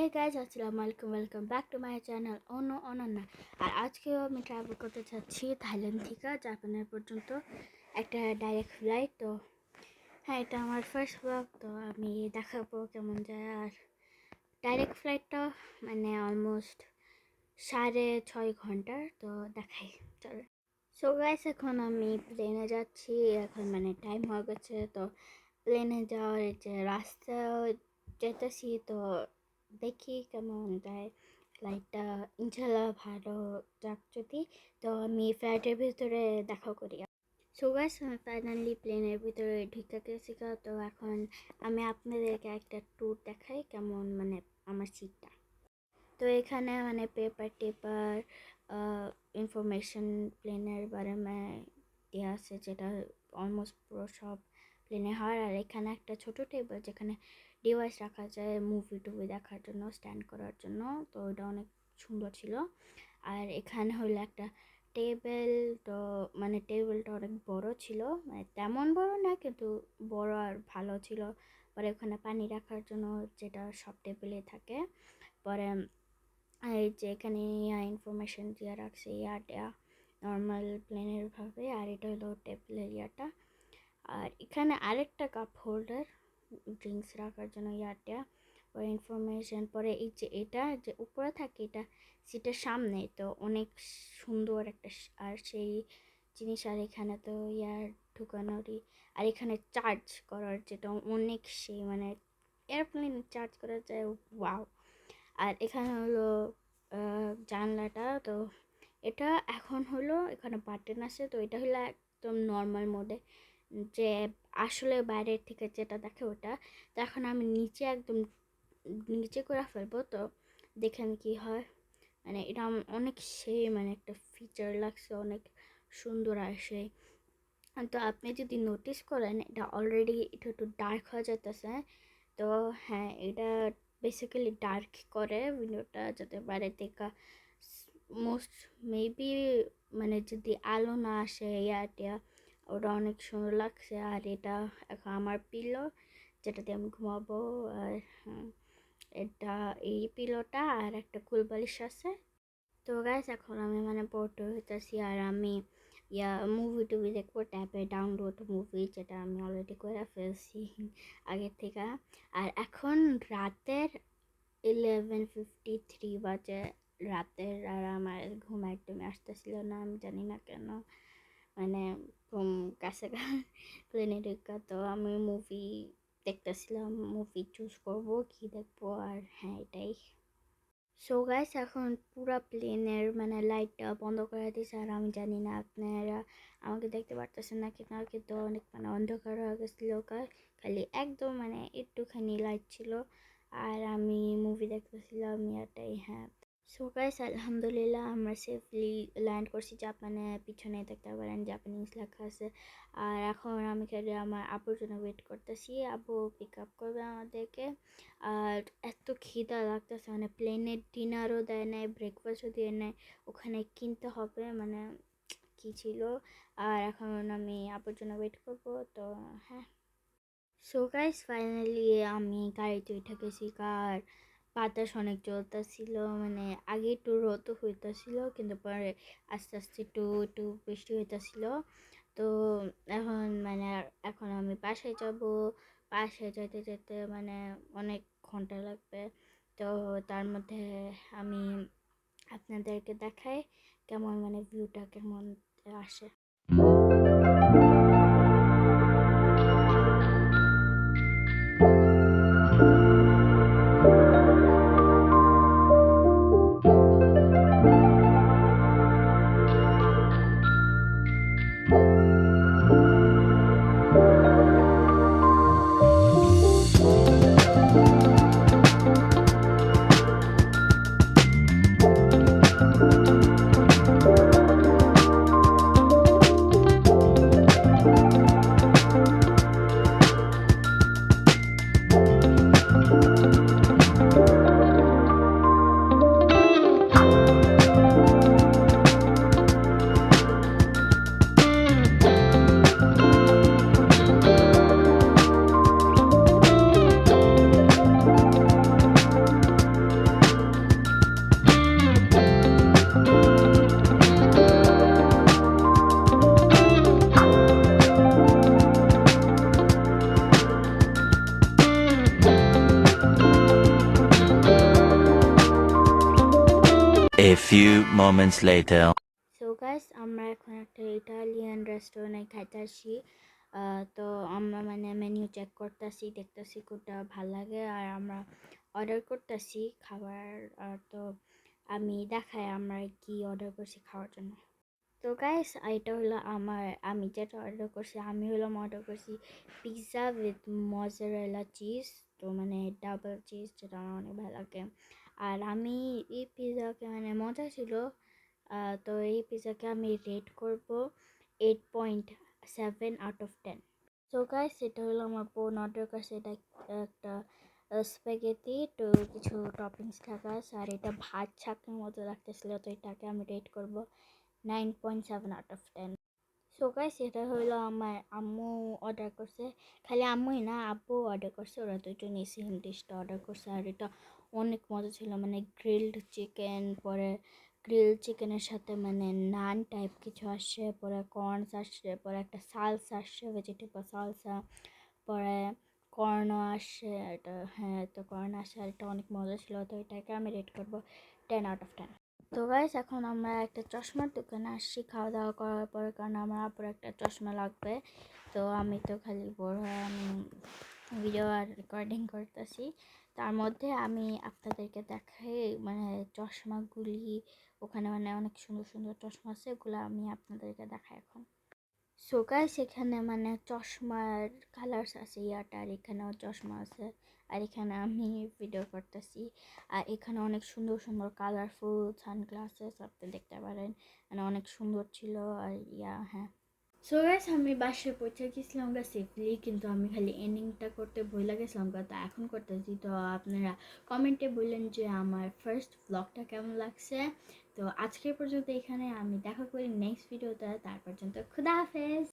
Hey guys, আসসালামু আলাইকুম, welcome back to my channel Ananya. আর আজকেও আমি ট্রাভেল করতে চাচ্ছি থাইল্যান্ড থেকে জাপানের পর্যন্ত একটা ডাইরেক্ট ফ্লাইট। তো হ্যাঁ, এটা আমার ফার্স্ট ব্লগ, তো আমি দেখাবো কেমন যায়। আর ডাইরেক্ট ফ্লাইটটা মানে অলমোস্ট 6.5 ঘন্টার, তো দেখাই চলো। সো গাইস, এখন আমি প্লেনে যাচ্ছি, এখন মানে টাইম হয়ে গেছে। তো প্লেনে যাওয়ার যে রাস্তা যেতেছি, তো দেখি কেমন যায় ফ্লাইটটা। ইনশাল্লাহ ভালো যাক যদি। তো আমি ফ্লাইটের ভিতরে দেখা করি। সো গাইস, আমি ফাইনালি প্লেনের ভিতরে ঢুকে গেছি। তো এখন আমি আপনাদেরকে একটা ট্যুর দেখাই কেমন মানে আমার সিটটা। তো এখানে মানে পেপার টেপার ইনফরমেশন প্লেনের বারে দেওয়া আছে, যেটা অলমোস্ট পুরো সব প্লেনে হয়। আর এখানে একটা ছোট টেবিল যেখানে ডিভাইস রাখা যায় মুভি টুভি দেখার জন্য, স্ট্যান্ড করার জন্য। তো ওটা অনেক সুন্দর ছিল। আর এখানে হলো একটা টেবিল, তো মানে টেবিলটা অনেক বড় ছিল, মানে তেমন বড় না কিন্তু বড় আর ভালো ছিল। পরে ওখানে পানি রাখার জন্য, যেটা সব টেবিলে থাকে। পরে এই যে এখানে ইনফরমেশন দিয়ে রাখছে ইয়াটা নর্মাল প্লেনের ভাবে। আর এটা হলো টেবিলের ইয়াটা। আর এখানে আরেকটা কাপ হোল্ডার ড্রিঙ্কস রাখার জন্য ইয়াটা, পরে ইনফরমেশন। পরে এই যে এটা যে উপরে থাকে, এটা সিটের সামনে, তো অনেক সুন্দর একটা আর সেই জিনিস। আর এখানে তো ইয়ার ঢুকানোরই, আর এখানে চার্জ করার, যেটা অনেক সেই মানে এয়ারপ্লেন চার্জ করা যায়, ওয়াও। আর এখানে হলো জানলাটা। তো এটা এখন হলো এখানে বাটন আছে, তো এটা হলো একদম নর্মাল মোডে, যে আসলে বাইরের থেকে যেটা দেখে ওটা। তো এখন আমি নিচে একদম নিচে করে ফেলবো, তো দেখেন কি হয়। মানে এটা অনেক সেই মানে একটা ফিচার লাগছে, অনেক সুন্দর আসে। তো আপনি যদি নোটিস করেন, এটা অলরেডি এটা একটু ডার্ক হয়ে যেতেছে। তো হ্যাঁ, এটা বেসিক্যালি ডার্ক করে উইন্ডোটা, যাতে বাইরে থেকে মোস্ট মেবি মানে যদি আলো না আসে ইয়াটা, ওটা অনেক সুন্দর লাগছে। আর এটা এখন আমার পিলো, যেটাতে আমি ঘুমাবো। আর এটা এই পিলোটা আর একটা কুলবালিশ আছে। তো গাইস, এখন আমি মানে পড়তে হইতেছি, আর আমি মুভি টুভি দেখবো ট্যাবে ডাউনলোড মুভি, যেটা আমি অলরেডি করে ফেলছি আগের থেকে। আর এখন রাতের 11:53 বাজে রাতের। আর আমার ঘুম একদমই আসতেছিল না, আমি জানি না কেন, মানে ঘুম কাছে প্লেনে ঢুকা। তো আমি মুভি দেখতেছিলাম, মুভি চুজ করবো কি দেখবো। আর হ্যাঁ, এটাই। সো গাইস, এখন পুরা প্লেনের মানে লাইটটা বন্ধ করে দিয়েছে। আর আমি জানি না আপনারা আমাকে দেখতে পারতেছেন না কিনা, কিন্তু অনেক মানে অন্ধকার হয়ে গেছিল, খালি একদম মানে একটুখানি লাইট ছিল। আর আমি মুভি দেখতেছিলাম ইয়াটাই। হ্যাঁ, সো গাইস, আলহামদুলিল্লাহ আমরা সেফলি ল্যান্ড করছি জাপানে। পিছনে দেখতে পারেন জাপানিজ লেখা আছে। আর এখন আমি খালি আমার আব্বুর জন্য ওয়েট করতেছি, আব্বু পিক আপ করবে আমাদেরকে। আর এত খিদা লাগতেছে, মানে প্লেনে ডিনারও দেয় নাই, ব্রেকফাস্টও দিয়ে নেয়, ওখানে কিনতে হবে, মানে কি ছিল। আর এখন আমি আব্বুর জন্য ওয়েট করবো। তো হ্যাঁ, সো গাইস, ফাইনালি আমি গাড়িতে উঠে গেছি। কার বাতাস অনেক চলতেছিল, মানে আগে একটু রোদ হইতেছিল, কিন্তু পরে আস্তে আস্তে একটু একটু বৃষ্টি হইতেছিল। তো এখন আমি বাসায় যাব। বাসায় যেতে যেতে মানে অনেক ঘন্টা লাগবে। তো তার মধ্যে আমি আপনাদেরকে দেখাই কেমন মানে ভিউটা কেমন আসে। few moments later. So guys আমরা এখন একটা ইটালিয়ান রেস্টুরেন্টে খাইতে আসি। তো আমরা মানে মেনু চেক করতেছি, দেখতেছি কোনটা ভাল লাগে আর আমরা অর্ডার করতেছি খাবার। তো আমি দেখাই আমরা কি অর্ডার করছি খাওয়ার জন্য। তো গাইস এটা হলো আমি যেটা অর্ডার করছি, অর্ডার করছি পিৎজা উইথ মজারেলা চিজ। তো মানে ডাবল চিজ, যেটা আমার অনেক ভালো লাগে। আর আমি এই পিৎজাকে মানে মজা ছিল। তো এই পিৎজাকে আমি রেট করব 8.7/10। সো গাইস এটা হলো আমার বোন অর্ডার করছে। এটা একটা স্প্যাগেটি, তো কিছু টপিংস থাকা, আর এটা ভাত ছাকনির মতো লাগতেছিল। তো এটাকে আমি রেট করব 9.7/10। সো গাইস এটা হলো আমার আম্মু অর্ডার করছে। খালি আম্মুই না, আব্বু অর্ডার করছে। ওরা দুজনে সেম ডিশটা অর্ডার করছে আর এটা অনেক মজা ছিল। মানে গ্রিলড চিকেন, পরে গ্রিল চিকেনের সাথে মানে নান টাইপ কিছু আসছে, পরে কর্নস আসছে, পরে একটা সালসা আসছে, ভেজিটেবল সালসা, পরে কর্নও আসছে। এটা হ্যাঁ, তো কর্ন আসছে আর এটা অনেক মজা ছিল। তো এটাকে আমি রেট করবো 10/10। তো গাইস এখন আমরা একটা চশমার দোকানে আসছি খাওয়া দাওয়া করার পরে, কারণ আমার আপুর একটা চশমা লাগবে। তো আমি তো খালি বোর হয়ে আমি ভিডিও আর রেকর্ডিং করতেছি। তার মধ্যে আমি আপনাদেরকে দেখাই মানে চশমাগুলি, ওখানে মানে অনেক সুন্দর সুন্দর চশমা আছে, এগুলো আমি আপনাদেরকে দেখাই এখন। সো গাইস এখানে মানে চশমার কালার্স আছে ইয়াটা, আর এখানেও চশমা আছে, আর এখানে আমি ভিডিও করতেছি। আর এখানে অনেক সুন্দর সুন্দর কালারফুল সানগ্লাসেস আপনি দেখতে পারেন, মানে অনেক সুন্দর ছিল। আর হ্যাঁ, সো গাইস আমি বাসায় পৌঁছে গেছিলাম সেফলি, কিন্তু আমি খালি এন্ডিংটা করতে ভুলে গেছিলাম, তো এখন করতেছি। তো আপনারা কমেন্টে বললেন যে আমার ফার্স্ট ব্লগটা কেমন লাগছে। তো আজকের পর্যন্ত এখানে, আমি দেখা করি নেক্সট ভিডিওতে। তার পর্যন্ত খুদা হাফেজ।